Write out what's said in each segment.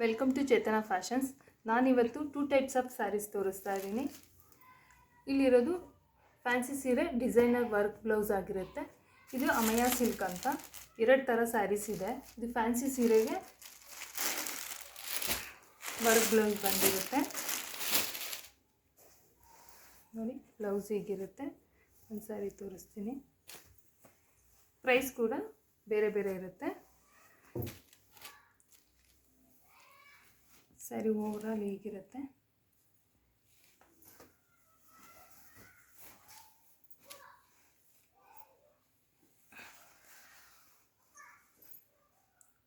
Welcome to Chetana fashions. ನಾನಿವತ್ತು 2 types of saris ತೋರಿಸ್ತಾ ಇದ್ದೀನಿ. ಇಲ್ಲಿರೋದು ಫ್ಯಾನ್ಸಿ ಸೀರೆ ಡಿಸೈನರ್ ವರ್ಕ್ ಬ್ಲೌಸ್ ಆಗಿರುತ್ತೆ. ಇದು ಅಮಯ ಸಿಲ್ಕ್ ಅಂತ 2 ಥರ ಸ್ಯಾರೀಸ್ ಇದೆ. ಇದು ಫ್ಯಾನ್ಸಿ ಸೀರೆಗೆ ವರ್ಕ್ ಬ್ಲೌಸ್ ಬಂದಿರುತ್ತೆ ನೋಡಿ. ಬ್ಲೌಸ್ ಹೀಗಿರುತ್ತೆ. ಒಂದು ಸ್ಯಾರಿ ತೋರಿಸ್ತೀನಿ. ಪ್ರೈಸ್ ಕೂಡ ಬೇರೆ ಬೇರೆ ಇರುತ್ತೆ. ಸ್ಯಾರಿ ಓವರಾಲ್ ಹೀಗಿರುತ್ತೆ.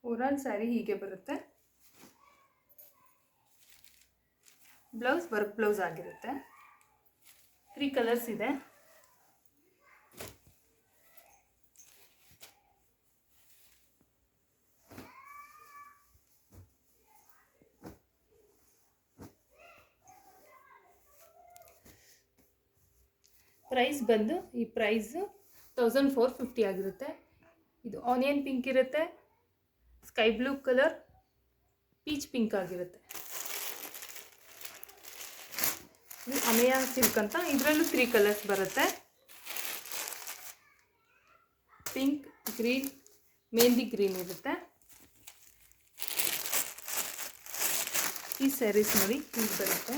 ಓವರಾಲ್ ಸ್ಯಾರಿ ಹೀಗೆ ಬರುತ್ತೆ. ಬ್ಲೌಸ್ ವರ್ಕ್ ಬ್ಲೌಸ್ ಆಗಿರುತ್ತೆ. 3 ಕಲರ್ಸ್ ಇದೆ. ಪ್ರೈಸ್ ಬಂದು ಈ ಪ್ರೈಸು 1450 ಆಗಿರುತ್ತೆ. ಇದು ಆನಿಯನ್ ಪಿಂಕ್ ಇರುತ್ತೆ, sky blue colour, peach pink ಆಗಿರುತ್ತೆ. ಇದು ಅಮಯ ಸಿಲ್ಕ್ ಅಂತ. ಇದರಲ್ಲೂ 3 ಕಲರ್ಸ್ ಬರುತ್ತೆ. ಪಿಂಕ್, ಗ್ರೀನ್, ಮೆಹಂದಿ ಗ್ರೀನ್ ಇರುತ್ತೆ. ಈ ಸ್ಯಾರೀಸ್ ನೋಡಿ ಹೀಗೆ ಬರುತ್ತೆ.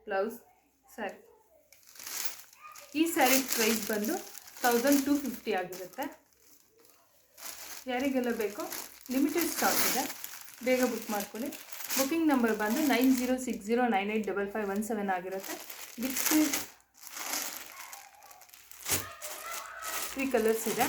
ಬ್ಲೌಸ್ ಸ್ಯಾರಿ. ಈ ಸ್ಯಾರಿ ಪ್ರೈಸ್ ಬಂದು 1250 ಆಗಿರುತ್ತೆ. ಯಾರಿಗೆಲ್ಲ ಬೇಕೋ ಲಿಮಿಟೆಡ್ ಸ್ಟಾಕ್ ಇದೆ, ಬೇಗ ಬುಕ್ ಮಾಡ್ಕೊಳ್ಳಿ. ಬುಕ್ಕಿಂಗ್ ನಂಬರ್ ಬಂದು 9060985517 ಆಗಿರುತ್ತೆ. ಇದಕ್ಕೆ 3 ಕಲರ್ಸ್ ಇದೆ.